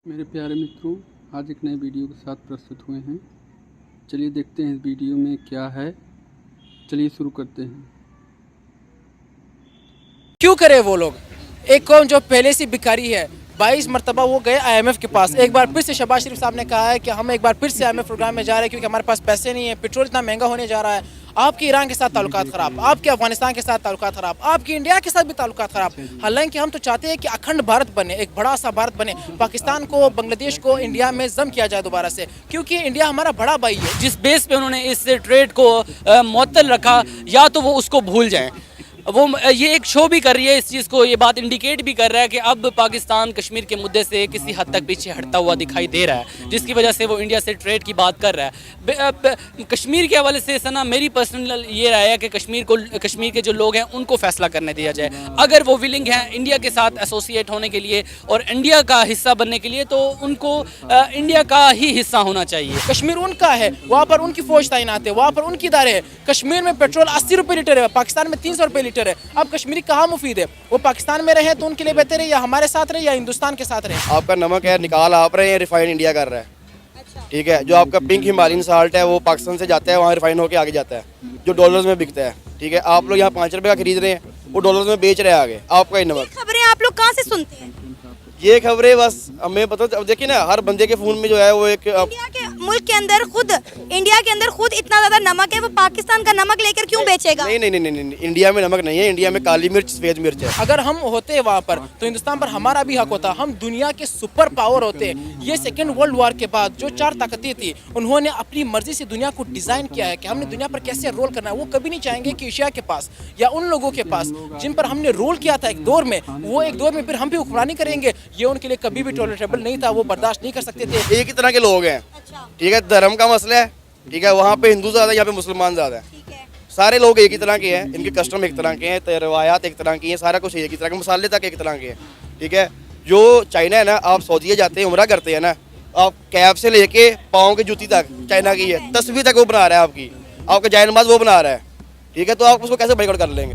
मेरे प्यारे मित्रों, आज एक नए वीडियो के साथ प्रस्तुत हुए हैं। चलिए देखते हैं इस वीडियो में क्या है। चलिए शुरू करते हैं। क्यों करे वो लोग? एक कौम जो पहले से भिखारी है, 22 मरतबा वो गए IMF के पास। एक बार फिर से शहबाज शरीफ साहब ने कहा है कि हम एक बार फिर से IMF प्रोग्राम में जा रहे हैं क्योंकि हमारे पास पैसे नहीं है, पेट्रोल इतना महंगा होने जा रहा है। आपके ईरान के साथ ताल्लुकात ख़राब, आपके अफगानिस्तान के साथ ताल्लुकात ख़राब, आपकी इंडिया के साथ भी ताल्लुकात ख़राब। हालांकि हम तो चाहते हैं कि अखंड भारत बने, एक बड़ा सा भारत बने, पाकिस्तान को, बांग्लादेश को इंडिया में जम किया जाए दोबारा से, क्योंकि इंडिया हमारा बड़ा भाई है। जिस बेस पे उन्होंने इस ट्रेड को मुअत्तल रखा, या तो वो उसको भूल जाएं। वो ये एक शो भी कर रही है इस चीज़ को, ये बात इंडिकेट भी कर रहा है कि अब पाकिस्तान कश्मीर के मुद्दे से किसी हद तक पीछे हटता हुआ दिखाई दे रहा है, जिसकी वजह से वो इंडिया से ट्रेड की बात कर रहा है। कश्मीर के हवाले से सना मेरी पर्सनल ये राय है कि कश्मीर के जो लोग हैं उनको फैसला करने दिया जाए। अगर वो विलिंग हैं इंडिया के साथ एसोसिएट होने के लिए और इंडिया का हिस्सा बनने के लिए, तो उनको इंडिया का ही हिस्सा होना चाहिए। कश्मीर उनका है, वहाँ पर उनकी फौज तैनात है, वहाँ पर उनकी इदारे है। कश्मीर में पेट्रोल 80 रुपये लीटर है, पाकिस्तान में 300 रुपये लीटर है। अब कश्मीरी कहाँ मुफीद है? वो पाकिस्तान में रहे तो उनके लिए बेहतर है, या हमारे साथ रहे या हिंदुस्तान के साथ रहे? आपका नमक है निकाल आप रहे हैं, रिफाइंड इंडिया कर रहा है। ठीक है, जो आपका पिंक हिमालयन साल्ट है वो पाकिस्तान से जाता है, वहाँ रिफाइन होकर आगे जाता है, जो डॉलर्स में बिकता है। ठीक है, आप लोग यहाँ 5 रुपये का खरीद रहे हैं, वो डॉलर्स में बेच रहे हैं आगे आपका ही नमक। खबरें आप लोग कहाँ से सुनते हैं? ये खबरें बस हमें पता। अब देखिए ना, हर बंदे के फोन में जो है वो एक इंडिया के मुल्क के अंदर खुद, इंडिया के अंदर खुद इतना ज्यादा नमक है, वो पाकिस्तान का नमक लेकर क्यों बेचेगा? नहीं नहीं नहीं नहीं, इंडिया में नमक नहीं है, इंडिया में काली मिर्च सफेद मिर्च है। अगर हम होते वहाँ पर तो हिंदुस्तान पर हमारा भी हक होता, हम दुनिया के सुपर पावर होते। ये सेकेंड वर्ल्ड वॉर के बाद जो 4 ताकतें थी, उन्होंने अपनी मर्जी से दुनिया को डिजाइन किया है कि हमने दुनिया पर कैसे रोल करना है। वो कभी नहीं चाहेंगे कि एशिया के पास या उन लोगों के पास जिन पर हमने रोल किया था एक दौर में, वो एक दौर में फिर हम भी हुक्मरानी करेंगे। ये उनके लिए कभी भी टॉलरेबल नहीं था, वो बर्दाश्त नहीं कर सकते थे। एक ही तरह के लोग हैं। ठीक है, धर्म का मसला है। ठीक है, वहाँ पे हिंदू ज़्यादा है, यहाँ पे मुसलमान ज़्यादा है। सारे लोग एक ही तरह के हैं, इनके कस्टम एक तरह के हैं, रवायात एक तरह की हैं, सारा कुछ एक ही तरह के, मसाले तक एक तरह के हैं। ठीक है, जो चाइना है ना, आप सऊदीया जाते हैं, उम्रा करते हैं ना, आप कैब से लेके पाँव की जूती तक चाइना की है, तस्वीर तक वो बना रहा है आपकी, आपका जाय नमाज वो बना रहा है। ठीक है, तो आप उसको कैसे बाइकआउट कर लेंगे?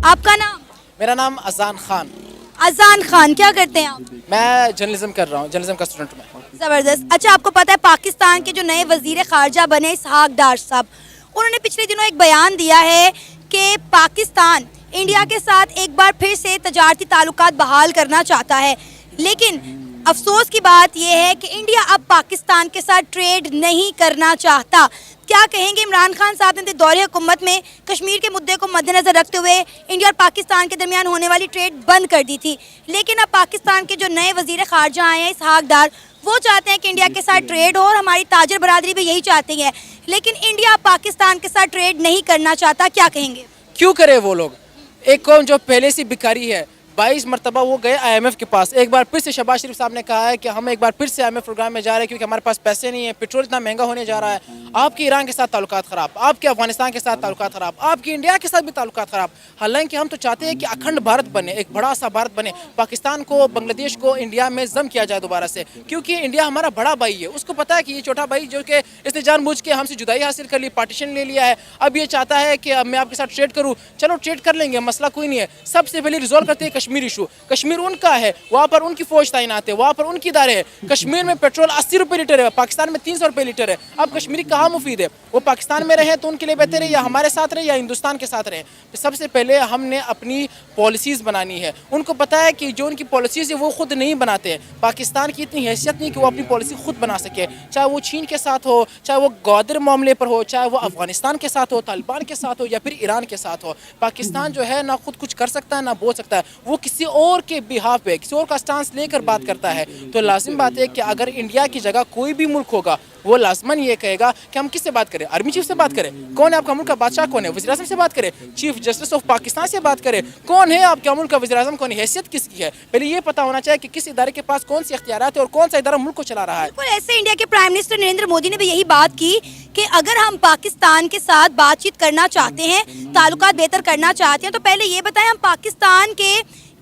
आपका नाम? मेरा नाम अजान खान। अजान खान, क्या करते हैं आप? मैं जर्नलिज्म कर रहा हूँ, जर्नलिज्म का स्टूडेंट मैं। जबरदस्त। अच्छा, आपको पता है पाकिस्तान के जो नए वजीर खारजा बने इसहाक डार साहब, उन्होंने पिछले दिनों एक बयान दिया है कि पाकिस्तान इंडिया के साथ एक बार फिर से तजारती ताल्लुकात बहाल करना चाहता है। लेकिन अफसोस की बात यह है कि इंडिया अब पाकिस्तान के साथ ट्रेड नहीं करना चाहता। क्या कहेंगे? इमरान खान साहब ने दौरे हुकूमत में कश्मीर के मुद्दे को मद्देनजर रखते हुए इंडिया और पाकिस्तान के दरमियान होने वाली ट्रेड बंद कर दी थी, लेकिन अब पाकिस्तान के जो नए वजीर खारजा आए हैं इसहाक डार, वो चाहते हैं कि इंडिया के साथ ट्रेड हो, और हमारी ताजर बरादरी भी यही चाहती है। लेकिन इंडिया पाकिस्तान के साथ ट्रेड नहीं करना चाहता। क्या कहेंगे? क्यों करे वो लोग? एक कौम जो पहले से भिखारी है, 22 मरतबा वो गए IMF के पास। एक बार फिर से शहबाज शरीफ साहब ने कहा है कि हम एक बार फिर से IMF प्रोग्राम में जा रहे हैं क्योंकि हमारे पास पैसे नहीं है, पेट्रोल इतना महंगा होने जा रहा है। आपके ईरान के साथ ताल्लुकात ख़राब, आपके अफगानिस्तान के साथ ताल्लुकात ख़राब, आपकी इंडिया के साथ भी ताल्लुकात ख़राब। हालांकि हम तो चाहते हैं कि अखंड भारत बने, एक बड़ा सा भारत बने, पाकिस्तान को, बांग्लादेश को इंडिया में जम किया जाए दोबारा से, क्योंकि इंडिया हमारा बड़ा भाई है। उसको पता है कि ये छोटा भाई जो कि इसने जानबूझ के हमसे जुदाई हासिल कर ली, पार्टीशन ले लिया है, अब ये चाहता है कि मैं आपके साथ ट्रेड करूँ। चलो ट्रेड कर लेंगे, मसला कोई नहीं है। सबसे पहले रिजॉल्व करते हैं कश्मीर इशू। कश्मीर उनका है, वहाँ पर उनकी फौज तैनात है, वहाँ पर उनकी इदारे है। कश्मीर में पेट्रोल 80 रुपये लीटर है, पाकिस्तान में 300 रुपये लीटर है। अब कश्मीरी कहाँ मुफीद है? वो पाकिस्तान में रहे तो उनके लिए बेहतर है, या हमारे साथ रहे या हिंदुस्तान के साथ रहे? तो सबसे पहले हमने अपनी पॉलिसीज़ बनानी है। उनको पता है कि जो उनकी पॉलिसीज़ है वो खुद नहीं बनाते हैं। पाकिस्तान की इतनी हैसियत नहीं कि वो अपनी पॉलिसी खुद बना सके, चाहे वो चीन के साथ हो, चाहे वो ग्वादर मामले पर हो, चाहे वो अफगानिस्तान के साथ हो, तालिबान के साथ हो, या फिर ईरान के साथ हो। पाकिस्तान जो है ना खुद कुछ कर सकता है ना बोल सकता है, वो किसी और के बिहाफ पे, किसी और का स्टांस लेकर बात करता है। तो लाजिम बात है कि अगर इंडिया की जगह कोई भी मुल्क होगा, वो लाजमन ये कहेगा कि हम किससे बात करें? आर्मी चीफ से बात करें? कौन है आपका मुल्क का बादशाह? कौन है? वज़ीर आज़म से बात करें? चीफ जस्टिस ऑफ पाकिस्तान से बात करें? कौन है आपके मुल्क का वज़ीर आज़म? कौन है? हैसियत किसकी है? पहले ये पता होना चाहिए कि किस इदारे के पास कौन सी इख्तियारात है और कौन सा इदारा मुल्क को चला रहा है। बिल्कुल ऐसे इंडिया के प्राइम मिनिस्टर नरेंद्र मोदी ने भी यही बात की कि अगर हम पाकिस्तान के साथ बातचीत करना चाहते हैं, ताल्लुकात बेहतर करना चाहते हैं, तो पहले ये बताएं हम पाकिस्तान के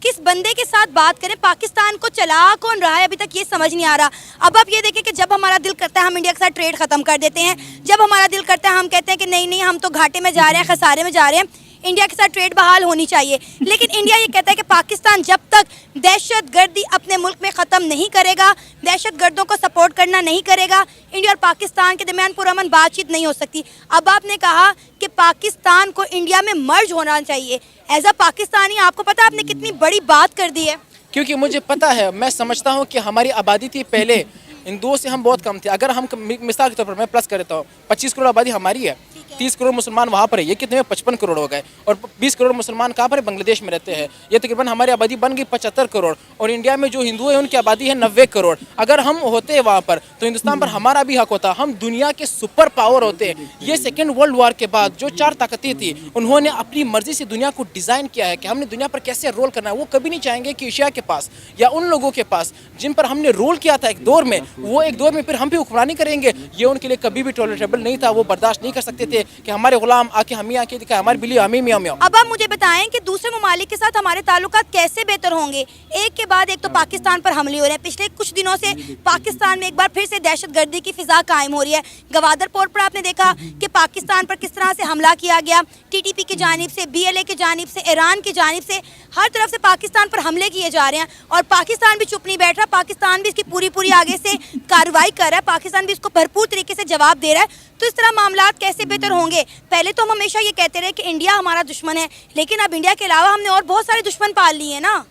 किस बंदे के साथ बात करें? पाकिस्तान को चला कौन रहा है? अभी तक ये समझ नहीं आ रहा। अब आप ये देखें कि जब हमारा दिल करता है हम इंडिया के साथ ट्रेड खत्म कर देते हैं, जब हमारा दिल करता है हम कहते हैं कि नहीं नहीं हम तो घाटे में जा रहे हैं, खसारे में जा रहे हैं। इंडिया के साथ ट्रेड बहाल होनी चाहिए, लेकिन इंडिया ये कहता है कि पाकिस्तान जब तक दहशतगर्दी अपने मुल्क में ख़त्म नहीं करेगा, दहशतगर्दों को सपोर्ट करना नहीं करेगा, इंडिया और पाकिस्तान के दरमियान पुरअमन बातचीत नहीं हो सकती। अब आपने कहा कि पाकिस्तान को इंडिया में मर्ज होना चाहिए। एज अ पाकिस्तानी आपको पता है आपने कितनी बड़ी बात कर दी है। क्योंकि मुझे पता है, मैं समझता हूँ कि हमारी आबादी थी पहले, हिंदुओं से हम बहुत कम थे। अगर हम मिसाल के तौर पर मैं प्लस कर देता हूँ, 25 करोड़ आबादी हमारी है, 30 करोड़ मुसलमान वहाँ पर है, ये कितने में 55 करोड़ हो गए, और 20 करोड़ मुसलमान कहाँ पर है, बांग्लादेश में रहते हैं। ये तकरीबन हमारी आबादी बन गई 75 करोड़, और इंडिया में जो हिंदू है उनकी आबादी है 90 करोड़। अगर हम होते वहाँ पर तो हिंदुस्तान पर हमारा भी हक होता, हम दुनिया के सुपर पावर होते। ये सेकेंड वर्ल्ड वॉर के बाद जो 4 ताकतें थी, उन्होंने अपनी मर्जी से दुनिया को डिज़ाइन किया है कि हमने दुनिया पर कैसे रोल करना है। वो कभी नहीं चाहेंगे कि एशिया के पास या उन लोगों के पास जिन पर हमने रोल किया था एक दौर में, वो एक दौर में फिर हम भी हुक्मरानी करेंगे। ये उनके लिए कभी भी टॉलरेबल नहीं था। वो बर्दाश्त नहीं कर सकते थे कि हमारे गुलाम आके हम ही आके दिखाए, हमारी बिल्ली हमें मियाँ मियाँ। अब आप मुझे बताएं कि दूसरे ममालिक के साथ हमारे ताल्लुकात कैसे बेहतर होंगे। एक के बाद एक तो पाकिस्तान पर हमले हो रहे हैं। पिछले कुछ दिनों से पाकिस्तान में एक बार फिर से दहशतगर्दी की फिजा कायम हो रही है। गवादर पोर्ट पर आपने देखा कि पाकिस्तान पर किस तरह से हमला किया गया, TTP की जानिब से, BLA की जानिब से, ईरान की जानिब से, हर तरफ से पाकिस्तान पर हमले किए जा रहे हैं। और पाकिस्तान भी चुप नहीं बैठ रहा, पाकिस्तान भी इसकी पूरी आगे से कार्रवाई कर रहा है, पाकिस्तान भी इसको भरपूर तरीके से जवाब दे रहा है। तो इस तरह मामलात कैसे बेहतर होंगे। पहले तो हम हमेशा ये कहते रहे कि इंडिया हमारा दुश्मन है, लेकिन अब इंडिया के अलावा हमने और बहुत सारे दुश्मन पाल लिए हैं ना।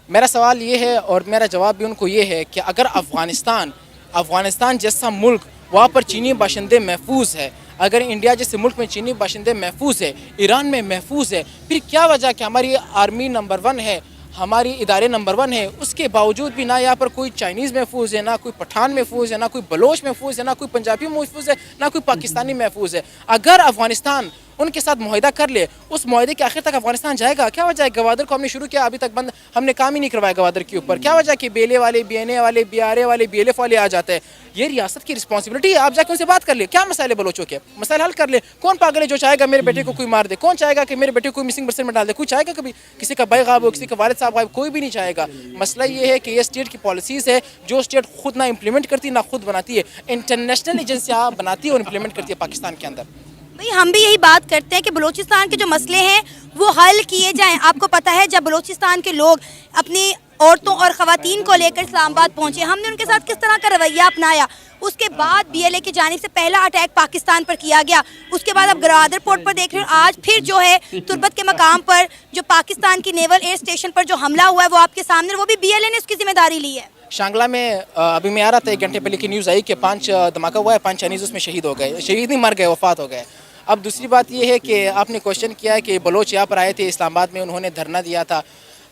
मेरा सवाल ये है और मेरा जवाब भी उनको ये है कि अगर अफ़गानिस्तान जैसा मुल्क, वहाँ पर चीनी बाशिंदे महफूज है, अगर इंडिया जैसे मुल्क में चीनी बाशिंदे महफूज है, ईरान में महफूज है, फिर क्या वजह कि हमारी आर्मी नंबर 1 है, हमारी इदारे नंबर 1 है, उसके बावजूद भी ना यहाँ पर कोई चाइनीज़ महफूज है, ना कोई पठान महफूज है, ना कोई बलोच महफूज है, ना कोई पंजाबी महफूज है, ना कोई पाकिस्तानी महफूज है। अगर अफ़गानिस्तान उनके साथ मुआहिदा कर ले, उस मुआहिदे के आखिर तक अफगानिस्तान जाएगा। क्या वजह है गवादर को हमने शुरू किया, अभी तक बंद, हमने काम ही नहीं करवाया गवादर के ऊपर। क्या वजह कि BLA वाले, BNA वाले, BRA वाले, BLF वाले आ जाते हैं। ये रियासत की रिस्पॉन्सिबिलिटी है, आप जाकर उनसे बात कर ले, क्या मसाले बलोचों के मसाले हल कर ले। कौन पागल है जो चाहेगा मेरे बेटे को कोई मार दे? कौन चाहेगा कि मेरे बेटे को मिसिंग पर्सन में डाल दे? कोई चाहेगा कभी किसी का भाई गायब हो, किसी का वालिद साहब गायब? कोई भी नहीं चाहेगा। मसला ये है कि ये स्टेट की पॉलिसीज़ है जो स्टेट खुद ना इम्प्लीमेंट करती ना खुद बनाती है, इंटरनेशनल एजेंसियाँ बनाती है और इम्प्लीमेंट करती है पाकिस्तान के अंदर। भाई हम भी यही बात करते हैं कि बलूचिस्तान के जो मसले हैं वो हल किए जाएं। आपको पता है जब बलूचिस्तान के लोग अपनी औरतों और ख़वातीन को लेकर इस्लामाबाद पहुंचे, हमने उनके साथ किस तरह का रवैया अपनाया। उसके बाद BLA की जानिब से पहला अटैक पाकिस्तान पर किया गया। उसके बाद अब गवादर पोर्ट पर देख रहे हो, आज फिर जो है तुर्बत के मकाम पर जो पाकिस्तान की नेवल एयर स्टेशन पर जो हमला हुआ है वो आपके सामने, वो भी BLA ने उसकी जिम्मेदारी ली है। शांगला में अभी मैं आ रहा था, 1 घंटे पहले की न्यूज़ आई कि 5 धमाका हुआ है, 5 चाइनीज़ उसमें शहीद हो गए, शहीद नहीं मर गए, वफात हो गए। अब दूसरी बात ये है कि आपने क्वेश्चन किया है कि बलोच यहाँ पर आए थे इस्लामाबाद में, उन्होंने धरना दिया था।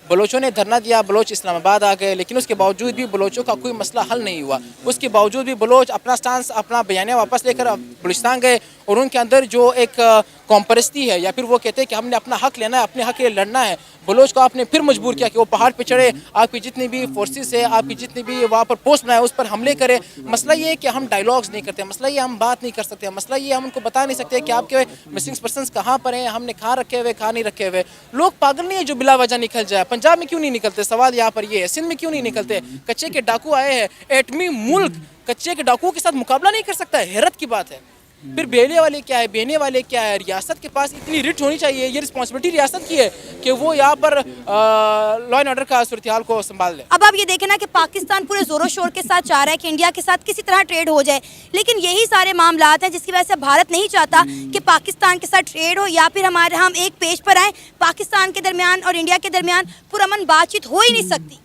बलोचों ने धरना दिया, बलोच इस्लामाबाद आ गए, लेकिन उसके बावजूद भी बलोचों का कोई मसला हल नहीं हुआ। उसके बावजूद भी बलोच अपना स्टांस, अपना बयानिया वापस लेकर बलूचिस्तान गए और उनके अंदर जो एक कॉम्परस्ती है या फिर वो कहते हैं कि हमने अपना हक लेना है, अपने हक के लिए लड़ना है, बलोच को आपने फिर मजबूर किया कि वो पहाड़ पे चढ़े, आपकी जितनी भी फोर्सेस है, आपकी जितनी भी वहाँ पर पोस्ट बनाए उस पर हमले करें। मसला ये है कि हम डायलॉग्स नहीं करते, मसला ये हम बात नहीं कर सकते, मसला ये हम उनको बता नहीं सकते कि आपके मिसिंग पर्सनस कहाँ पर हैं, हमने कहाँ रखे हुए, कहाँ नहीं रखे हुए। लोग पागल नहीं है जो बिला वजह निकल जाए। पंजाब में क्यों नहीं निकलते, सवाल यहाँ पर ये है। सिंध में क्यों नहीं निकलते? कच्चे के डाकू आए हैं, एटमी मुल्क कच्चे के डाकुओं के साथ मुकाबला नहीं कर सकता है, हैरत की बात है। फिर BLA वाले क्या है, BNA वाले क्या है? रियासत के पास इतनी रिट होनी चाहिए, ये रिस्पॉन्सिबिलिटी रियासत की है कि वो यहाँ पर लॉ एंड ऑर्डर का सूरत हाल को संभाल ले। अब आप ये देखें ना कि पाकिस्तान पूरे जोरों शोर के साथ चाह रहा है कि इंडिया के साथ किसी तरह ट्रेड हो जाए, लेकिन यही सारे मामलात हैं जिसकी वजह से भारत नहीं चाहता कि पाकिस्तान के साथ ट्रेड हो या फिर हम एक पेज पर आए। पाकिस्तान के दरमियान और इंडिया के दरमियान पुरअमन बातचीत हो ही नहीं सकती।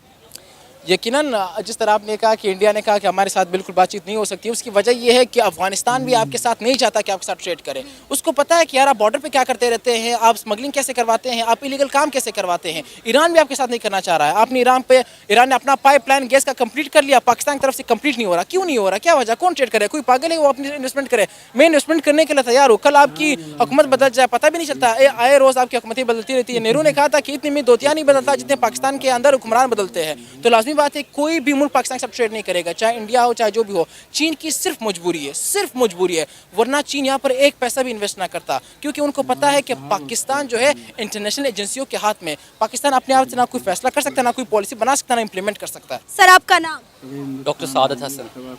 यकीनन जिस तरह आपने कहा कि इंडिया ने कहा कि हमारे साथ बिल्कुल बातचीत नहीं हो सकती, उसकी वजह यह है कि अफगानिस्तान भी आपके साथ नहीं चाहता कि आपके साथ ट्रेड करे। उसको पता है कि यार आप बॉर्डर पे क्या करते रहते हैं, आप स्मगलिंग कैसे करवाते हैं, आप इलीगल काम कैसे करवाते हैं। ईरान भी आपके साथ नहीं करना चाह रहा है। आपने ईरान ने अपना पाइपलाइन गैस का कंप्लीट कर लिया, पाकिस्तान की तरफ से कंप्लीट नहीं हो रहा। क्यों नहीं हो रहा? क्या वजह? कौन ट्रेड करे? कोई पागल है वो अपनी इन्वेस्टमेंट करे? मैं इन्वेस्टमेंट करने के लिए तैयार हूँ। कल आपकी हुकूमत बदल जाए, पता भी नहीं चलता। आए रोज़ आपकी हुकूमतें बदलती रहती है। नेहरू ने कहा था कि इतनी में दोतिया नहीं बदलता जितने पाकिस्तान के अंदर हुक्मरान बदलते हैं। तो लाजमी बात है कोई भी मुल्क पाकिस्तान के साथ ट्रेड नहीं करेगा, चाहे इंडिया हो चाहे जो भी हो। चीन की सिर्फ मजबूरी है, वरना चीन यहाँ पर एक पैसा भी इन्वेस्ट ना करता, क्योंकि उनको पता है कि पाकिस्तान जो है इंटरनेशनल एजेंसियों के हाथ में। पाकिस्तान अपने आप से ना कोई फैसला कर सकता है, ना कोई पॉलिसी बना सकता है, ना इम्प्लीमेंट कर सकता है। सर आपका नाम? डॉक्टर सादत हसन।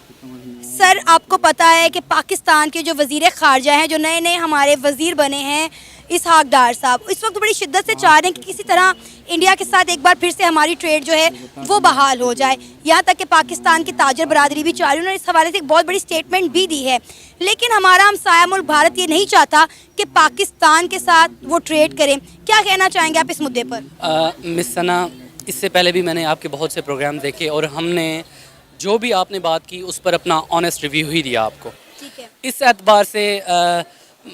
सर आपको पता है कि पाकिस्तान के जो वज़ीर ख़ारजा हैं, जो नए नए हमारे वज़ीर बने हैं, इसहाक डार साहब इस वक्त बड़ी शिद्दत से चाह रहे हैं कि किसी तरह इंडिया के साथ एक बार फिर से हमारी ट्रेड जो है वो बहाल हो जाए। यहाँ तक कि पाकिस्तान की ताजर बरादरी भी चाह रही है, उन्होंने इस हवाले से एक बहुत बड़ी स्टेटमेंट भी दी है। लेकिन हमारा हमसाया मुल्क भारत ये नहीं चाहता कि पाकिस्तान के साथ वो ट्रेड करें। क्या कहना चाहेंगे आप इस मुद्दे पर? मिस सना, इससे पहले भी मैंने आपके बहुत से प्रोग्राम देखे और हमने जो भी आपने बात की उस पर अपना ऑनेस्ट रिव्यू ही दिया आपको। ठीक है। इस एतबार से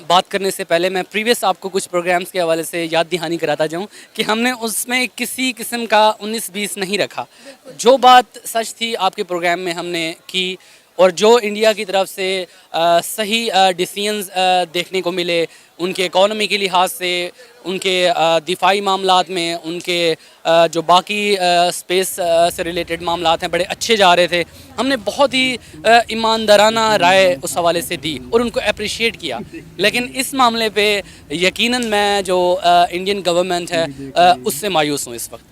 बात करने से पहले मैं प्रीवियस आपको कुछ प्रोग्राम्स के हवाले से याद दहानी कराता जाऊं कि हमने उसमें किसी किस्म का 19-20 नहीं रखा। जो बात सच थी आपके प्रोग्राम में हमने की और जो इंडिया की तरफ से सही डिसीजंस देखने को मिले, उनके इकोनॉमी के लिहाज से, उनके दिफाई मामलात में, उनके जो बाकी स्पेस से रिलेटेड मामलात हैं बड़े अच्छे जा रहे थे। हमने बहुत ही ईमानदाराना राय उस हवाले से दी और उनको अप्रिशिएट किया। लेकिन इस मामले पे यकीनन मैं जो इंडियन गवर्नमेंट है उससे मायूस हूँ इस वक्त।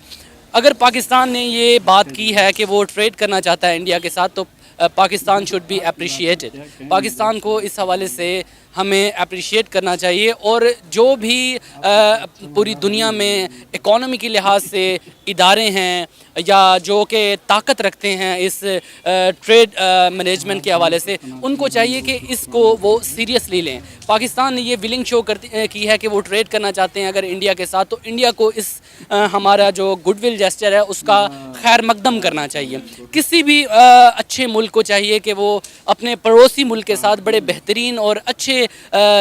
अगर पाकिस्तान ने ये बात की है कि वो ट्रेड करना चाहता है इंडिया के साथ, तो Pakistan should be appreciated. Pakistan को इस हवाले से हमें अप्रिशिएट करना चाहिए और जो भी पूरी दुनिया में इकोनॉमी के लिहाज से इदारे हैं या जो कि ताकत रखते हैं इस ट्रेड मैनेजमेंट के हवाले से, उनको चाहिए कि इसको वो सीरियसली लें। पाकिस्तान ने ये विलिंग शो की है कि वो ट्रेड करना चाहते हैं अगर इंडिया के साथ, तो इंडिया को इस हमारा जो गुडविल जेस्चर है उसका खैर मकदम करना चाहिए। किसी भी अच्छे मुल्क को चाहिए कि वो अपने पड़ोसी मुल्क के साथ बड़े बेहतरीन और अच्छे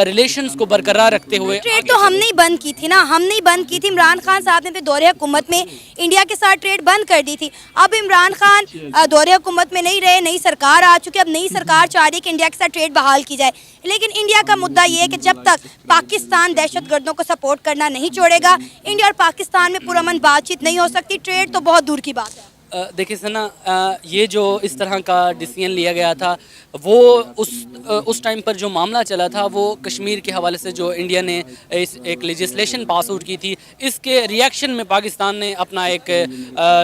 रिलेशंस को बरकरार रखते हुए। ट्रेड तो हमने ही बंद की थी ना, हमने ही बंद की थी। इमरान खान साहब ने फिर दौरे हुकूमत में इंडिया के साथ ट्रेड बंद कर दी थी। अब इमरान खान दौरे हुकूमत में नहीं रहे, नई सरकार आ चुकी है। अब नई सरकार चाह रही है कि इंडिया के साथ ट्रेड बहाल की जाए। लेकिन इंडिया का मुद्दा ये है कि जब तक पाकिस्तान दहशतगर्दों को सपोर्ट करना नहीं छोड़ेगा, इंडिया और पाकिस्तान में पुरअमन बातचीत नहीं हो सकती। ट्रेड तो बहुत दूर की बात है। देखिए सना, ये जो इस तरह का डिसीजन लिया गया था वो उस टाइम पर जो मामला चला था वो कश्मीर के हवाले से जो इंडिया ने एक लेजिस्लेशन पास आउट की थी, इसके रिएक्शन में पाकिस्तान ने अपना एक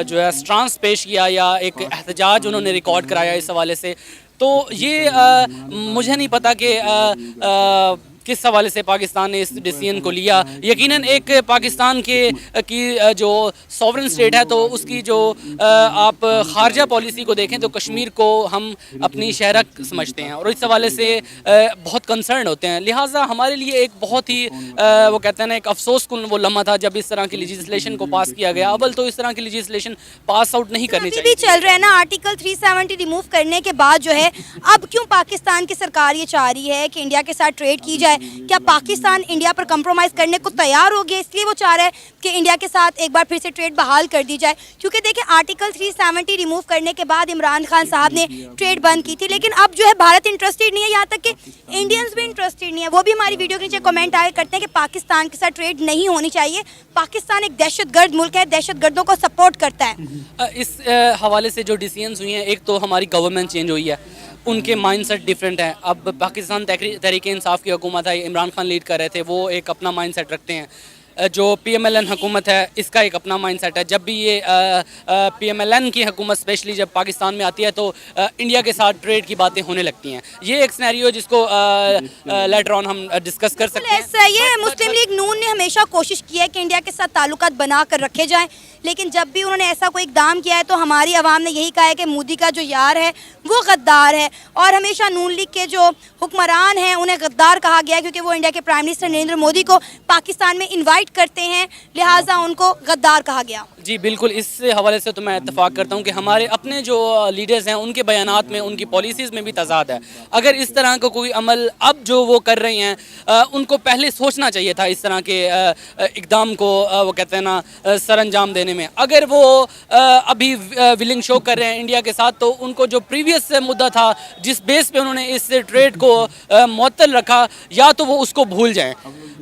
जो है स्ट्रांस पेश किया या एक एहतजाज उन्होंने रिकॉर्ड कराया इस हवाले से। तो ये मुझे नहीं पता कि किस हवाले से पाकिस्तान ने इस डिसीजन को लिया। यकीनन एक पाकिस्तान की जो सॉवरेन स्टेट है तो उसकी जो आप खारजा पॉलिसी को देखें तो कश्मीर को हम अपनी शहरक समझते हैं और इस हवाले से बहुत कंसर्न होते हैं। लिहाजा हमारे लिए एक बहुत ही वो कहते हैं ना एक अफसोस कुन वो लम्हा था जब इस तरह की लेजिस्लेशन को पास किया गया। अव्वल तो इस तरह की लेजिस्लेशन पास आउट नहीं करनी चाहिए। भी चल रहा है ना आर्टिकल 370 रिमूव करने के बाद जो है, अब क्यों पाकिस्तान की सरकार ये चाह रही है कि इंडिया के साथ ट्रेड की जाए? क्या पाकिस्तान इंडिया पर कंप्रोमाइज़ करने को तैयार हो गया, इसलिए वो चाह रहा है कि इंडिया के साथ एक बार फिर से ट्रेड बहाल कर दी जाए? क्योंकि देखिए आर्टिकल 370 रिमूव करने के बाद इमरान खान साहब ने ट्रेड बंद की थी, लेकिन अब जो है भारत इंटरेस्टेड नहीं है, यहाँ तक कि इंडियंस भी इंटरेस्टेड नहीं है। वो भी हमारी वीडियो के नीचे कमेंट आए करते हैं कि पाकिस्तान के साथ ट्रेड नहीं होनी चाहिए, पाकिस्तान एक दहशतगर्द मुल्क है, दहशतगर्दों को सपोर्ट करता है। इस हवाले से जो डिसीजंस हुए हैं, एक तो हमारी गवर्नमेंट चेंज हुई है, उनके माइंडसेट डिफरेंट है। अब पाकिस्तान तहरीक इंसाफ की हुकूमत है, इमरान खान लीड कर रहे थे, वो एक अपना माइंडसेट रखते हैं। जो PMLN हुकूमत है इसका एक अपना माइंडसेट है। जब भी ये PMLN की हुकूमत स्पेशली जब पाकिस्तान में आती है तो इंडिया के साथ ट्रेड की बातें होने लगती हैं। ये एक सिनेरियो जिसको लेटर ऑन हम डिस्कस कर सकते हैं। ऐसा ये मुस्लिम लीग नून ने हमेशा कोशिश की है कि इंडिया के साथ ताल्लुकात बना कर रखे जाएं, लेकिन जब भी उन्होंने ऐसा कोई इकदाम किया है तो हमारी आवाम ने यही कहा है कि मोदी का जो यार है वो गद्दार है। और हमेशा नून लीग के जो हुक्मरान हैं उन्हें गद्दार कहा गया है क्योंकि वो इंडिया के प्राइम मिनिस्टर नरेंद्र मोदी को पाकिस्तान में इन्वाइट करते हैं, लिहाजा उनको गद्दार कहा गया। जी बिल्कुल, इस हवाले से तो मैं इत्तेफाक करता हूँ कि हमारे अपने जो लीडर्स हैं उनके बयानात में, उनकी पॉलिसीज़ में भी तजाद है। अगर इस तरह का कोई अमल अब जो वो कर रहे हैं उनको पहले सोचना चाहिए था इस तरह के इकदाम को वो कहते हैं ना सर अंजाम देने में। अगर वो अभी विलिंग शो कर रहे हैं इंडिया के साथ, तो उनको जो प्रीवियस मुद्दा था जिस बेस पे उन्होंने इस ट्रेड को मुअत्तल रखा, या तो वो उसको भूल जाएं।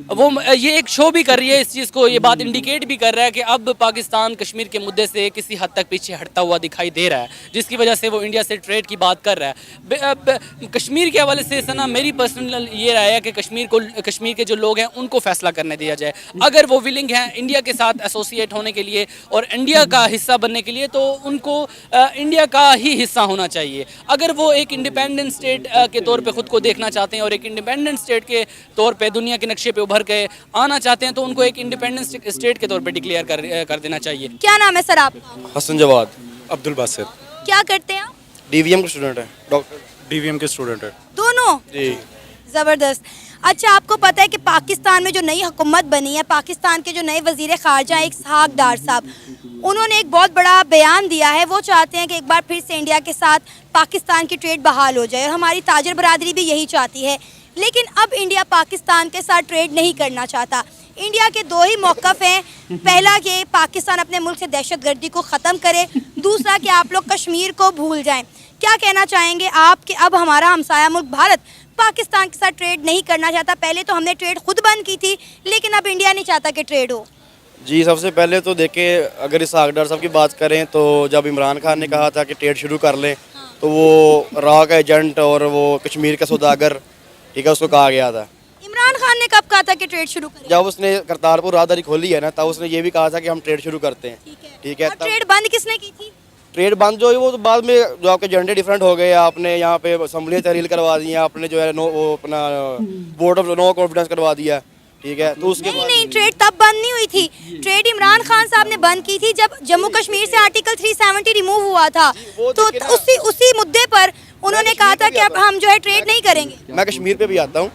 वो ये एक शो भी कर रही है इस चीज़ को, ये बात इंडिकेट भी कर रहा है कि अब पाकिस्तान कश्मीर के मुद्दे से किसी हद तक पीछे हटता हुआ दिखाई दे रहा है, जिसकी वजह से वो इंडिया से ट्रेड की बात कर रहा है। कश्मीर के हवाले से सना मेरी पर्सनल ये राय है कि कश्मीर के जो लोग हैं उनको फैसला करने दिया जाए। अगर वो विलिंग हैं इंडिया के साथ एसोसिएट होने के लिए और इंडिया का हिस्सा बनने के लिए, तो उनको इंडिया का ही हिस्सा होना चाहिए। अगर वो एक इंडिपेंडेंट स्टेट के तौर पर ख़ुद को देखना चाहते हैं और एक इंडिपेंडेंट स्टेट के तौर पर दुनिया के नक्शे पर उभर भर के आना चाहते हैं तो उनको एक इंडिपेंडेंस स्टेट के तौर पे डिक्लेयर कर देना चाहिए। क्या नाम है सर आपका? हसन जवाद। अब्दुल बासिर क्या करते हैं आप? डीवीएम का स्टूडेंट है, डॉक्टर। डीवीएम के स्टूडेंट है दोनों? जी। ज़बरदस्त। अच्छा, आपको पता है कि पाकिस्तान में जो नई हुकूमत बनी है, पाकिस्तान के जो नए वज़ीर ख़ारजा एक इसहाक डार साहब, उन्होंने एक बहुत बड़ा बयान दिया है। वो चाहते हैं कि एक बार फिर से इंडिया के साथ पाकिस्तान की ट्रेड बहाल हो जाए और हमारी ताजर बरादरी भी यही चाहती है। लेकिन अब इंडिया पाकिस्तान के साथ ट्रेड नहीं करना चाहता। इंडिया के दो ही मौक़िफ़ हैं, पहला कि पाकिस्तान अपने मुल्क से दहशतगर्दी को ख़त्म करे, दूसरा कि आप लोग कश्मीर को भूल जाएं। क्या कहना चाहेंगे आप कि अब हमारा हमसाया मुल्क भारत पाकिस्तान के साथ ट्रेड नहीं करना चाहता? पहले तो हमने ट्रेड खुद बंद की थी, लेकिन अब इंडिया नहीं चाहता कि ट्रेड हो। जी, सबसे पहले तो देखें, अगर इस आगडार साहब की बात करें तो जब इमरान खान ने कहा था कि ट्रेड शुरू कर लें, तो वो रा का एजेंट और वो कश्मीर का सौदागर, ठीक है, उसको कहा गया था। इमरान खान ने कब कहा था कि ट्रेड शुरू करें? जब उसने करतारपुर राहदारी खोली है ना, तब उसने ये भी कहा था कि हम ट्रेड शुरू करते हैं। ठीक है, और ट्रेड बंद किसने की थी? ट्रेड बंद जो है वो तो बाद में जो आपके झंडे डिफरेंट हो गए, आपने यहाँ पे असम्बलियाँ तहरील करवा दी हैं, आपने जो है वो अपना बोर्ड ऑफ नो कॉन्फिडेंस करवा दिया, ठीक है। तो उसके बाद नहीं, ट्रेड तब बंद नहीं हुई थी। ट्रेड इमरान खान साहब ने बंद की थी जब जम्मू कश्मीर से आर्टिकल 370 रिमूव हुआ था। तो उसी मुद्दे पर उन्होंने कहा था कि अब हम जो है ट्रेड नहीं करेंगे। मैं कश्मीर पे भी आता हूँ।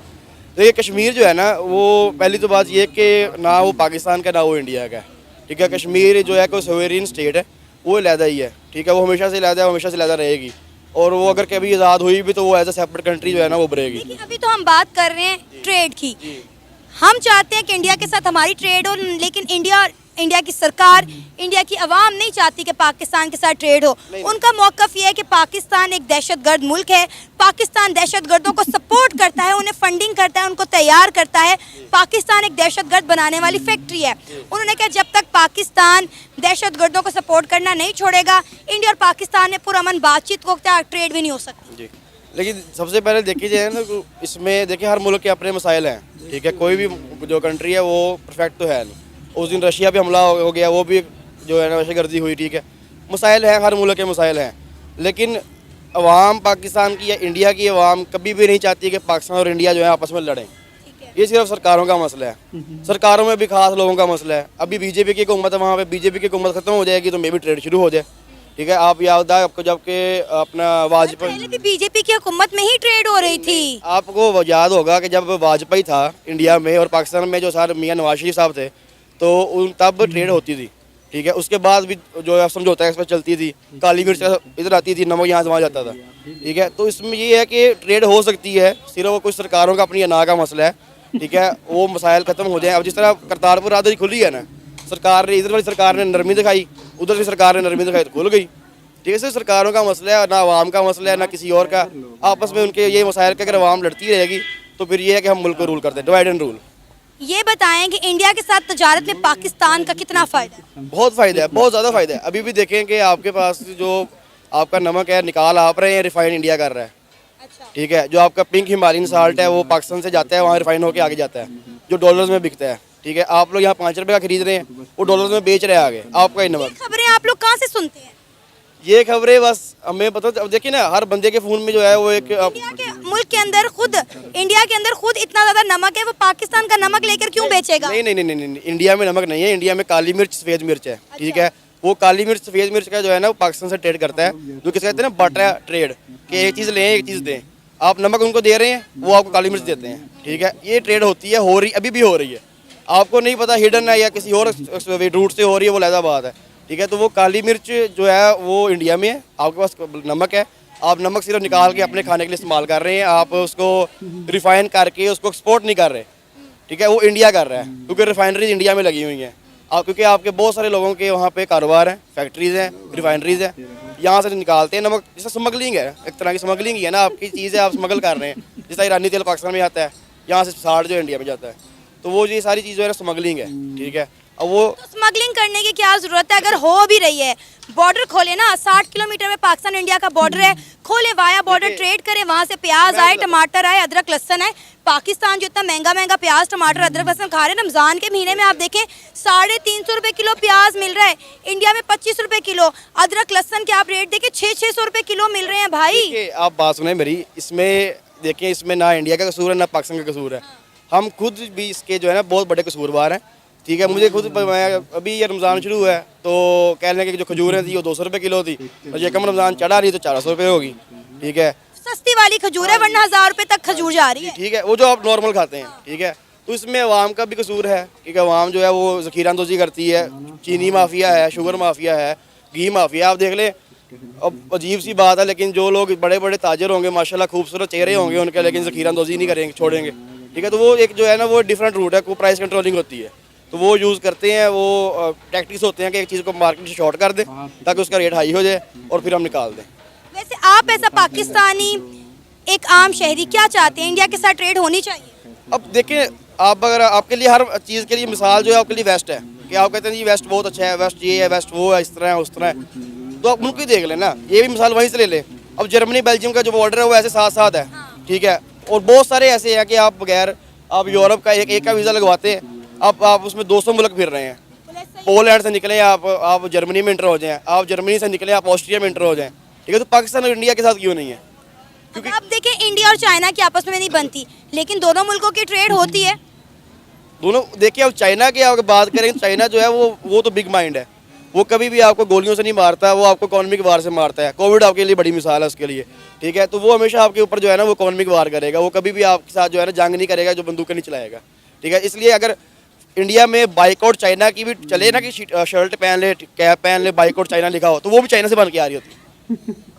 तो ये कश्मीर जो है ना, वो पहली तो बात ये कि ना वो पाकिस्तान का ना वो इंडिया का, ठीक है। कश्मीर जो है कोई सोवेरियन स्टेट है, वो अलहदा ही है, ठीक है। वो हमेशा से अलहदा है, हमेशा से अलहदा रहेगी, और वो अगर कभी आज़ाद हुई भी तो वो एज ए सेपरेट कंट्री जो है ना वो उभरेगी। लेकिन अभी तो हम बात कर रहे हैं ट्रेड की। हम चाहते हैं कि इंडिया के साथ हमारी ट्रेड हो, लेकिन इंडिया की सरकार, इंडिया की आवाम नहीं चाहती कि पाकिस्तान के साथ ट्रेड हो। उनका मौक़िफ़ ये है कि पाकिस्तान एक दहशतगर्द मुल्क है, पाकिस्तान दहशतगर्दों को सपोर्ट करता है, उन्हें फंडिंग करता है, उनको तैयार करता है। पाकिस्तान एक दहशतगर्द बनाने वाली फैक्ट्री है। उन्होंने कहा जब तक पाकिस्तान दहशतगर्दों को सपोर्ट करना नहीं छोड़ेगा, इंडिया और पाकिस्तान में पुरअमन बातचीत को ट्रेड भी नहीं हो सकती। जी, लेकिन सबसे पहले देखी जाए ना, इसमें देखिए हर मुल्क के अपने मसाइल हैं, ठीक है। कोई भी जो कंट्री है वो परफेक्ट तो है नहीं। उस दिन रशिया पे हमला हो गया, वो भी जो है ना दहशतगर्दी हुई, ठीक है। मसाइल हैं, हर मुल्क के मसाइल हैं, लेकिन अवाम पाकिस्तान की या इंडिया की अवाम कभी भी नहीं चाहती कि पाकिस्तान और इंडिया जो है आपस में लड़ें। ये सिर्फ सरकारों का मसला है। सरकारों में भी खास लोगों का मसला है। अभी बीजेपी की हुकूमत है, वहाँ पे बीजेपी की हुकूमत खत्म हो जाएगी तो मे भी ट्रेड शुरू हो जाए, ठीक है। आप याद है आपको, जबकि अपना वाजपेयी, पहले भी बीजेपी की हुकूमत में ही ट्रेड हो रही थी। आपको याद होगा कि जब वाजपेयी था इंडिया में और पाकिस्तान में जो सारे मियाँ नवाज शरीफ साहब थे, तो उन तब ट्रेड होती थी, ठीक है। उसके बाद भी जो है समझौता एक्सप्रेस चलती थी, काली मिर्च इधर आती थी, नमक यहाँ से वहाँ जाता था, ठीक है। तो इसमें ये है कि ट्रेड हो सकती है, सिर्फ वो कुछ सरकारों का अपनी अना का मसला है, ठीक है। वो मसाइल खत्म हो जाए। अब जिस तरह करतारपुर राहदारी खुली है ना, सरकार ने, इधर वाली सरकार ने नरमी दिखाई, उधर की सरकार ने नरमी दिखाई तो खुल गई, ठीक है। सिर्फ सरकारों का मसला है, ना आवाम का मसला है, ना किसी और का। आपस में उनके ये मसाइल के अगर आवाम लड़ती रहेगी तो फिर ये है कि हम मुल्क को रूल करते हैं, डिवाइड एंड रूल। ये बताएं कि इंडिया के साथ तजारत में पाकिस्तान का कितना फ़ायदा है? बहुत फ़ायदा है, बहुत ज़्यादा फ़ायदा है। अभी भी देखें कि आपके पास जो आपका नमक है निकाल आप रहे हैं, रिफाइन इंडिया कर रहा है, ठीक है। जो आपका पिंक हिमालयन साल्ट है वो पाकिस्तान से जाता है, वहाँ रिफाइन होकर आगे जाता है, जो डॉलर्स में बिकता है, ठीक है। आप लोग यहाँ 5 रुपये का खरीद रहे हैं, वो डॉलर्स में बेच रहे हैं आगे आपका ही नमक। खबरें आप लोग कहाँ से सुनते हैं? ये खबरें बस हमें पता। अब देखिए ना, हर बंदे के फ़ोन में जो है वो एक इंडिया के मुल्क के अंदर खुद, इंडिया के अंदर खुद इतना ज़्यादा नमक है, वो पाकिस्तान का नमक लेकर क्यों बेचेगा? नहीं नहीं नहीं नहीं, इंडिया में नमक नहीं है, इंडिया में काली मिर्च सफ़ेद मिर्च है, ठीक है। वो काली मिर्च सफ़ेद मिर्च का जो है ना वो पाकिस्तान से ट्रेड करता है, जो किस कहते हैं ना बाटा ट्रेड, कि एक चीज़ लें एक चीज़ दें। आप नमक उनको दे रहे हैं, वो आपको काली मिर्च देते हैं, ठीक है। ये ट्रेड होती है, हो रही, अभी भी हो रही है। आपको नहीं पता हिडन है या किसी और रूट से हो रही है, वो अलग बात है, ठीक है। तो वो काली मिर्च जो है वो इंडिया में है, आपके पास नमक है, आप नमक सिर्फ निकाल के अपने खाने के लिए इस्तेमाल कर रहे हैं, आप उसको रिफाइन करके उसको एक्सपोर्ट नहीं कर रहे, ठीक है। वो इंडिया कर रहा है, क्योंकि रिफाइनरीज इंडिया में लगी हुई हैं। क्योंकि आपके बहुत सारे लोगों के वहाँ पे कारोबार है, फैक्ट्रीज हैं, रिफाइनरीज हैं, यहाँ से निकालते हैं नमक। जैसे स्मगलिंग है, एक तरह की स्मगलिंग ही है ना, आपकी चीज़ है, आप स्मगल कर रहे हैं। जैसा ईरानी तेल पाकिस्तान में आता है, यहाँ से साड़ जो इंडिया में जाता है, तो वो ये सारी चीज़ जो है स्मगलिंग है, ठीक है। अब वो तो स्मगलिंग करने की क्या ज़रूरत है? अगर हो भी रही है, बॉर्डर खोले ना, 60 किलोमीटर में पाकिस्तान इंडिया का बॉर्डर है, खोले, वाया बॉर्डर ट्रेड करें, वहाँ से प्याज आए, टमाटर आए, अदरक लहसन आए। पाकिस्तान जो इतना महंगा प्याज टमाटर अदरक लहसन खा रहे हैं, रमज़ान के महीने में आप देखें 350 रुपये किलो प्याज मिल रहा है, इंडिया में 25 रुपये किलो। अदरक लहसन के आप रेट देखें 600 रुपये किलो मिल रहे हैं भाई। आप बात सुने मेरी, इसमें देखिए, इसमें ना इंडिया का कसूर है ना पाकिस्तान का कसूर है। हम खुद भी इसके जो है ना बहुत बड़े कसूरवार हैं। ठीक है, मुझे खुद मैं अभी ये रमज़ान शुरू हुआ है तो कहने के जो खजूरें थी वो 200 रुपये किलो थी, और ये कम रमज़ान चढ़ा रही तो 400 रुपये होगी। ठीक है, सस्ती वाली खजूर है, वरना 1000 रुपए तक खजूर जा रही है। ठीक है, वो जो आप नॉर्मल खाते हैं। ठीक है, तो इसमें अवाम का भी कसूर है। ठीक है, अवाम जो है वो ज़ख़ीरा अंदोज़ी करती है, चीनी माफिया है, शुगर माफिया है, घी माफिया। आप देख लें, अब अजीब सी बात है, लेकिन जो लोग बड़े बड़े ताजर होंगे माशाल्लाह, खूबसूरत चेहरे होंगे उनके, लेकिन ज़ख़ीरा अंदोज़ी नहीं करेंगे, छोड़ेंगे। ठीक है, तो वो एक जो है ना वो डिफरेंट रूट है, को प्राइस कंट्रोलिंग होती है, तो वो यूज़ करते हैं। वो टैक्टिक्स होते हैं कि एक चीज़ को मार्केट से शॉर्ट कर दें ताकि उसका रेट हाई हो जाए और फिर हम निकाल दें। वैसे आप ऐसा पाकिस्तानी एक आम शहरी क्या चाहते हैं? इंडिया के साथ ट्रेड होनी चाहिए? अब देखें, आप अगर आपके लिए हर चीज़ के लिए मिसाल जो है आपके लिए वेस्ट है, कि आप कहते हैं जी वेस्ट बहुत अच्छा है, वेस्ट ये है, वेस्ट वो है, इस तरह है, उस तरह है, तो आप उनको ही देख लें ना। ये भी मिसाल वहीं से ले लें। अब जर्मनी बेल्जियम का जो बॉर्डर है वो ऐसे साथ साथ है। ठीक है, और बहुत सारे ऐसे हैं कि आप बगैर आप यूरोप का एक का वीज़ा लगवाते हैं, आप उसमें 200 मुल्क फिर रहे हैं। पोलैंड से निकले आप जर्मनी में इंटर हो जाएं, आप जर्मनी से निकले आप ऑस्ट्रिया में इंटर हो जाएं। ठीक है, तो पाकिस्तान और इंडिया के साथ क्यों नहीं है? क्योंकि आप देखें, इंडिया और चाइना की आपस में नहीं बनती, लेकिन दोनों मुल्कों की ट्रेड होती है। दोनों देखिए, अब चाइना की अगर बात करें, चाइना जो है वो तो बिग माइंड है, वो कभी भी आपको गोलियों से नहीं मारता, वो आपको इकोनॉमिक वार से मारता है। कोविड आपके लिए बड़ी मिसाल है उसके लिए। ठीक है, तो वो हमेशा आपके ऊपर जो है ना वो इकोनॉमिक वार करेगा, वो कभी भी आपके साथ जो है ना जंग नहीं करेगा, जो बंदूकें नहीं चलाएगा। ठीक है, इसलिए अगर इंडिया में बाइकआउट चाइना की भी चले ना, कि शर्ट पहन ले, कैप पहन ले, बाइकआउट चाइना लिखा हो, तो वो भी चाइना से बन के आ रही होती है।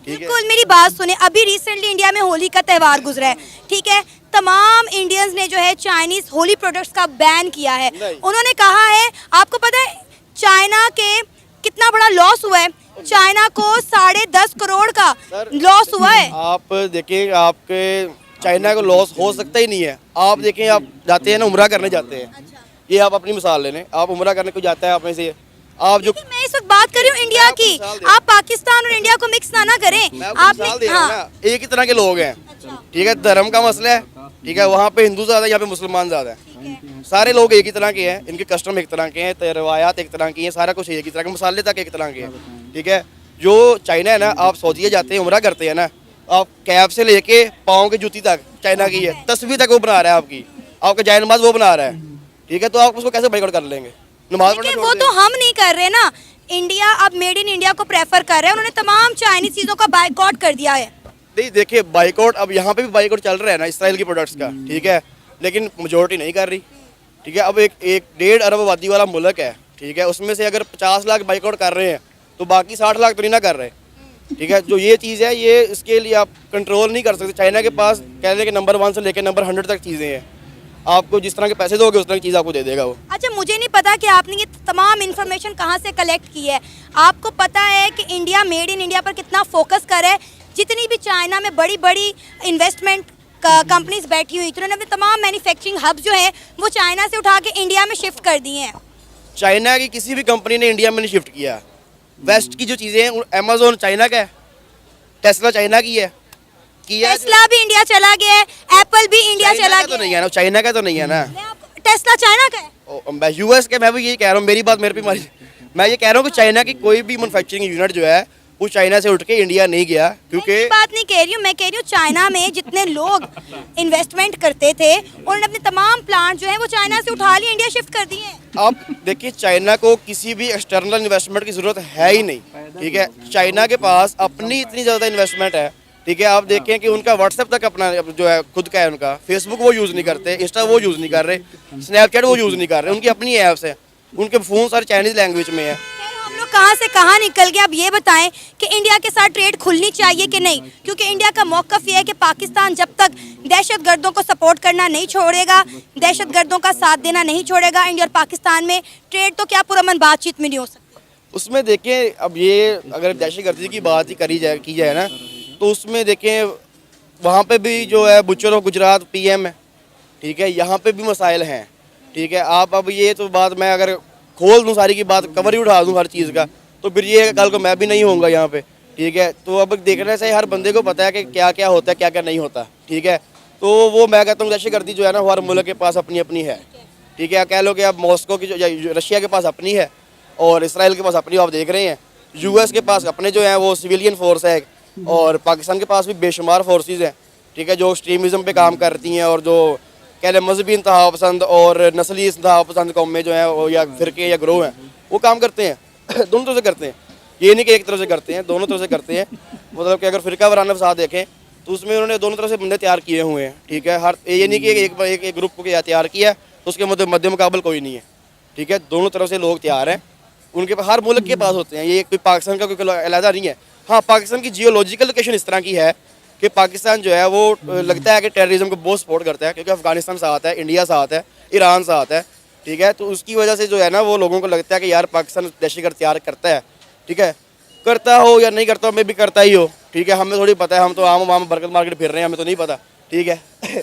बिल्कुल, मेरी बात सुने, अभी रिसेंटली इंडिया में होली का त्यौहार गुजरा है। ठीक है, तमाम इंडियंस ने जो है चाइनीज होली प्रोडक्ट्स का बैन किया है। उन्होंने कहा है, आपको पता है चाइना के कितना बड़ा लॉस हुआ है? चाइना को 10.5 करोड़ का लॉस हुआ है। आप देखिए, आपके चाइना को लॉस हो सकता ही नहीं है। आप देखें, आप जाते हैं ना, उम्रा करने जाते हैं। अच्छा। ये आप अपनी मिसाल ले लें, आप उम्रा करने को जाता है, आप में से आप जो मैं इस वक्त बात कर रही हूँ इंडिया की, आप पाकिस्तान और इंडिया को मिक्स ना करें। मैं आपको मिसाल दे रहा हूं ना, एक ही तरह के लोग हैं। ठीक है, धर्म का मसला है। ठीक है, वहाँ पे हिंदू ज़्यादा है, यहाँ पे मुसलमान ज़्यादा है। सारे लोग एक ही तरह के हैं, इनके कस्टम एक तरह के हैं, रवायात एक तरह की हैं, सारा कुछ एक ही तरह के, मसाले तक एक तरह के हैं। ठीक है, जो चाइना है ना, आप सऊदीया जाते हैं, उम्रा करते हैं ना, आप कैब से लेके पाँव की जूती तक चाइना की है, तस्वीर तक वो बना रहा है आपकी, आपका जाय नमाज वो बना रहा है। ठीक है, तो आप उसको कैसे बाइकआउट कर लेंगे? नमाज पढ़ना वो तो हम नहीं कर रहे ना। इंडिया अब मेड इन इंडिया को प्रेफर कर रहे हैं, उन्होंने तमाम चाइनीज चीज़ों का बाइकआउट कर दिया है। नहीं, देखिए, बाइकआउट अब यहाँ पे भी बाइकआउट चल रहा है ना इसराइल की प्रोडक्ट्स का। ठीक है, लेकिन मेजोरिटी नहीं कर रही। ठीक है, अब एक 1.5 अरब आबादी वाला मुल्क है। ठीक है, उसमें से अगर 50 लाख बाइकआउट कर रहे हैं तो बाकी 60 लाख तो नहीं ना कर रहे। ठीक है, जो ये चीज़ है, ये इसके लिए आप कंट्रोल नहीं कर सकते। चाइना के पास कह लें कि नंबर 1 से लेकर नंबर 100 तक चीज़ें हैं। आपको जिस तरह के पैसे दोगे उस तरह की चीज़ आपको दे देगा वो। अच्छा, मुझे नहीं पता कि आपने ये तमाम इन्फॉर्मेशन कहाँ से कलेक्ट की है। आपको पता है कि इंडिया मेड इन इंडिया पर कितना फोकस कर रहा है? जितनी भी चाइना में बड़ी बड़ी इन्वेस्टमेंट कंपनीज बैठी हुई, तो उन्होंने अपने तमाम मैन्युफैक्चरिंग हब जो है वो चाइना से उठा के इंडिया में शिफ्ट कर दिए हैं। चाइना की किसी भी कंपनी ने इंडिया में नहीं शिफ्ट किया। वेस्ट की जो चीज़ें हैं, अमेजोन चाइना का है, टेस्ला चाइना की है, टेस्ला भी इंडिया चला गया है, एप्पल भी इंडिया चला गया तो नहीं है ना, चाइना का तो नहीं है ना। टेस्ला चाइना का है। यूएस के, मैं भी यही कह रहा हूँ, मेरी बात मेरे पे मारी। मैं ये कह रहा हूँ कि चाइना की कोई भी मैन्युफैक्चरिंग यूनिट जो है वो चाइना से उठ के इंडिया नहीं गया, क्योंकि बात नहीं कह रही हूँ, मैं कह रही हूँ चाइना में जितने लोग इन्वेस्टमेंट करते थे उन्होंने अपने तमाम प्लांट जो है वो चाइना से उठा लिए, इंडिया शिफ्ट कर दिए। आप देखिए, चाइना को किसी भी एक्सटर्नल इन्वेस्टमेंट की जरूरत है ही नहीं। ठीक है, चाइना के पास अपनी इतनी ज़्यादा इन्वेस्टमेंट है। ठीक है, आप देखें कि उनका व्हाट्सएप तक अपना जो है खुद का है, उनका फेसबुक वो यूज़ नहीं करते, इंस्टा वो यूज़ नहीं कर रहे, स्नैपचैट वो यूज़ नहीं कर रहे, उनकी अपनी ऐप्स है, उनके फ़ोन सारे चाइनीज़ लैंग्वेज में है। हम लोग कहाँ से कहाँ निकल गए? अब ये बताएं कि इंडिया के साथ ट्रेड खुलनी चाहिए कि नहीं, क्योंकि इंडिया का मौक़िफ़ ये है कि पाकिस्तान जब तक दहशतगर्दों को सपोर्ट करना नहीं छोड़ेगा, दहशतगर्दों का साथ देना नहीं छोड़ेगा, इंडिया और पाकिस्तान में ट्रेड तो क्या पुरअमन बातचीत में नहीं हो सकती। उसमें देखें, अब ये अगर दहशतगर्दी की बात ही की जाए ना, तो उसमें देखें वहाँ पे भी जो है बुचर ऑफ गुजरात पीएम है। ठीक है, यहाँ पे भी मसाइल हैं। ठीक है, आप अब ये तो बात मैं अगर खोल दूँ सारी की बात, कवर ही उठा दूँ हर चीज़ का, तो फिर ये कल को मैं भी नहीं होऊंगा यहाँ पे। ठीक है, तो अब देखने से हर बंदे को पता है कि क्या क्या होता है, क्या क्या नहीं होता। ठीक है, तो वो मैं कहता हूँ दहशतगर्दी जो है ना हर मुल्क के पास अपनी अपनी है। ठीक है, कह लो कि अब मॉस्को की जो रशिया के पास अपनी है और इसराइल के पास अपनी, आप देख रहे हैं। यूएस के पास अपने जो हैं वो सिविलियन फोर्स है, और पाकिस्तान के पास भी बेशुमार फोर्सेस हैं। ठीक है, जो एक्सट्रीमिज़म पे काम करती हैं और जो कह लें मजहबी इंतहा पसंद और नस्ली इंतहा पसंद कौमें जो हैं वो या फिरके या ग्रोह हैं वो काम करते हैं दोनों तरफ से करते हैं। ये नहीं कि एक तरफ से करते हैं, दोनों तरफ से करते हैं। मतलब कि अगर फिरका वाराना फसाद देखें तो उसमें उन्होंने दोनों तरफ से बंदे तैयार किए हुए हैं, ठीक है। हर ये नहीं कि एक ग्रुप को तैयार किया तो उसके मध्य मुकाबल कोई नहीं है, ठीक है। दोनों तरफ से लोग तैयार हैं, उनके पास हर मुल्क के पास होते हैं। ये कोई पाकिस्तान का कोई अलहदा नहीं है। हाँ, पाकिस्तान की जियोलॉजिकल लोकेशन इस तरह की है कि पाकिस्तान जो है वो लगता है कि टेररिज्म को बहुत सपोर्ट करता है, क्योंकि अफगानिस्तान साथ है, इंडिया साथ है, ईरान साथ है, ठीक है। तो उसकी वजह से जो है ना वो लोगों को लगता है कि यार पाकिस्तान दहशतगर्द तैयार करता है, ठीक है। करता हो या नहीं करता हो, मैं भी करता ही हो, ठीक है। हमें थोड़ी पता है, हम तो आम बरकत मार्केट फिर रहे हैं, हमें तो नहीं पता, ठीक है।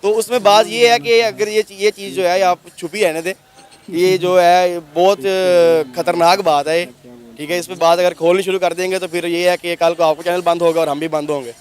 तो उसमें बात ये है कि अगर ये चीज़ जो है आप छुपी रहने दें, ये जो है बहुत ख़तरनाक बात है, ठीक है। इस पर बात अगर खोलनी शुरू कर देंगे तो फिर ये है कि कल को आपका चैनल बंद होगा और हम भी बंद होंगे।